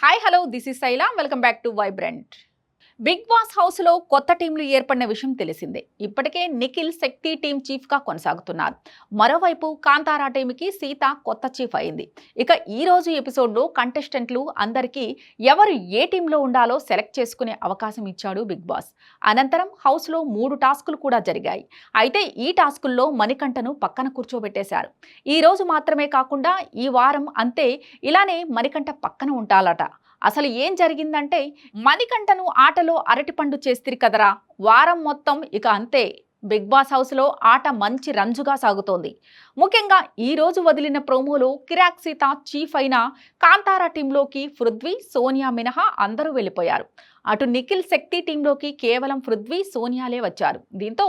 Hi hello this is Shaila welcome back to vibrant. Big boss హౌస్లో కొత్త టీంలు ఏర్పడిన విషయం తెలిసిందే. ఇప్పటికే నిఖిల్ శక్తి టీం చీఫ్గా కొనసాగుతున్నారు. మరోవైపు కాంతారా టీంకి సీత కొత్త చీఫ్ అయింది. ఇక ఈ రోజు ఎపిసోడ్లో కంటెస్టెంట్లు అందరికీ ఎవరు ఏ టీంలో ఉండాలో సెలెక్ట్ చేసుకునే అవకాశం ఇచ్చాడు బిగ్ బాస్. అనంతరం హౌస్లో 3 టాస్కులు కూడా జరిగాయి. అయితే ఈ టాస్కుల్లో మణికంఠను పక్కన కూర్చోబెట్టేశారు. ఈ రోజు మాత్రమే కాకుండా ఈ వారం అంతే ఇలానే మణికంఠ పక్కన ఉంటాలట. అసలు ఏం జరిగిందంటే, మణికంఠను ఆటలో అరటిపండు చేస్తిరి కదరా, వారం మొత్తం ఇక అంతే. బిగ్ బాస్ హౌస్లో ఆట మంచి రంజుగా సాగుతోంది. ముఖ్యంగా ఈ రోజు వదిలిన ప్రోమోలో కిరాక్ సీత చీఫ్ అయిన కాంతారా టీంలోకి పృథ్వీ, సోనియా మినహా అందరూ వెళ్ళిపోయారు. అటు నిఖిల్ శక్తి టీంలోకి కేవలం పృథ్వీ, సోనియాలే వచ్చారు. దీంతో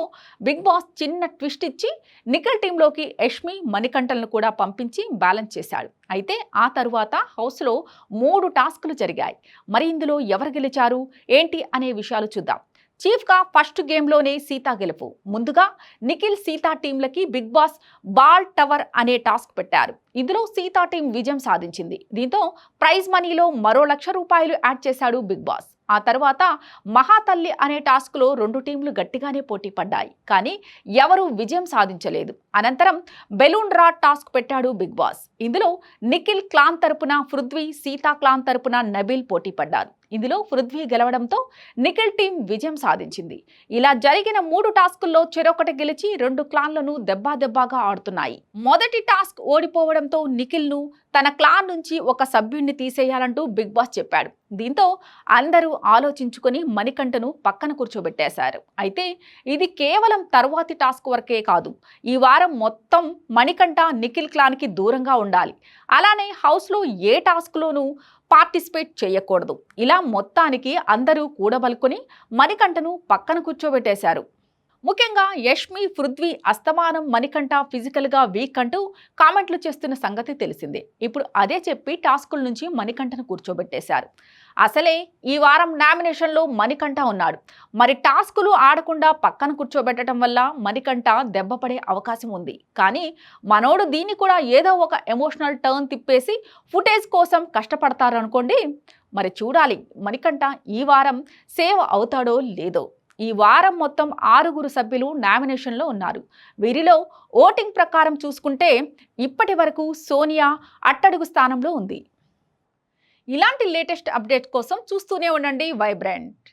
బిగ్ బాస్ చిన్న ట్విస్ట్ ఇచ్చి నిఖిల్ టీంలోకి యష్మి, మణికంఠలను కూడా పంపించి బ్యాలెన్స్ చేశాడు. అయితే ఆ తరువాత హౌస్లో 3 టాస్కులు జరిగాయి. మరి ఇందులో ఎవరు గెలిచారు ఏంటి అనే విషయాలు చూద్దాం. చీఫ్గా ఫస్ట్ గేమ్లోనే సీత గెలుపు. ముందుగా నిఖిల్, సీతా టీంలకి బిగ్ బాస్ బాల్ టవర్ అనే టాస్క్ పెట్టారు. ఇందులో సీతా టీం విజయం సాధించింది. దీంతో ప్రైజ్ మనీలో మరో ₹1,00,000 యాడ్ చేశాడు బిగ్ బాస్. ఆ తర్వాత మహాతల్లి అనే టాస్క్లో 2 టీంలు గట్టిగానే పోటీ పడ్డాయి, కానీ ఎవరూ విజయం సాధించలేదు. అనంతరం బెలూన్ డ్రా టాస్క్ పెట్టాడు బిగ్ బాస్. ఇందులో నిఖిల్ క్లాన్ తరపున పృథ్వీ, సీతా క్లాన్ తరపున నబీల్ పోటీ పడ్డారు. ఇందులో పృథ్వీ గెలవడంతో నిఖిల్ టీం విజయం సాధించింది. ఇలా జరిగిన 3 టాస్కుల్లో చెరొకటి గెలిచి 2 క్లాన్లను దెబ్బగా ఆడుతున్నాయి. మొదటి టాస్క్ ఓడిపోవడంతో నిఖిల్ను తన క్లాన్ నుంచి ఒక సభ్యుడిని తీసేయాలంటూ బిగ్ బాస్ చెప్పాడు. దీంతో అందరూ ఆలోచించుకొని మణికంఠను పక్కన కూర్చోబెట్టేశారు. అయితే ఇది కేవలం తరువాతి టాస్క్ వరకే కాదు, ఈ వారం మొత్తం మణికంఠ నిఖిల్ క్లాన్కి దూరంగా ఉండాలి. అలానే హౌస్లో ఏ టాస్క్లోనూ పార్టిసిపేట్ చేయకూడదు. ఇలా మొత్తానికి అందరూ కూడబలుకొని మణికంఠను పక్కన కూర్చోబెట్టేశారు. ముఖ్యంగా యష్మి, పృథ్వీ అస్తమానం మణికంఠ ఫిజికల్గా వీక్ అంటూ కామెంట్లు చేస్తున్న సంగతి తెలిసిందే. ఇప్పుడు అదే చెప్పి టాస్కుల నుంచి మణికంఠను కూర్చోబెట్టేశారు. అసలే ఈ వారం నామినేషన్లో మణికంఠ ఉన్నాడు. మరి టాస్కులు ఆడకుండా పక్కన కూర్చోబెట్టడం వల్ల మణికంఠ దెబ్బపడే అవకాశం ఉంది. కానీ మనోడు దీన్ని కూడా ఏదో ఒక ఎమోషనల్ టర్న్ తిప్పేసి ఫుటేజ్ కోసం కష్టపడతారు అనుకోండి. మరి చూడాలి మణికంఠ ఈ వారం సేవ్ అవుతాడో లేదో. ఈ వారం మొత్తం 6 సభ్యులు నామినేషన్లో ఉన్నారు. వీరిలో ఓటింగ్ ప్రకారం చూసుకుంటే ఇప్పటి వరకు సోనియా అట్టడుగు స్థానంలో ఉంది. ఇలాంటి లేటెస్ట్ అప్డేట్స్ కోసం చూస్తూనే ఉండండి వైబ్రెంట్.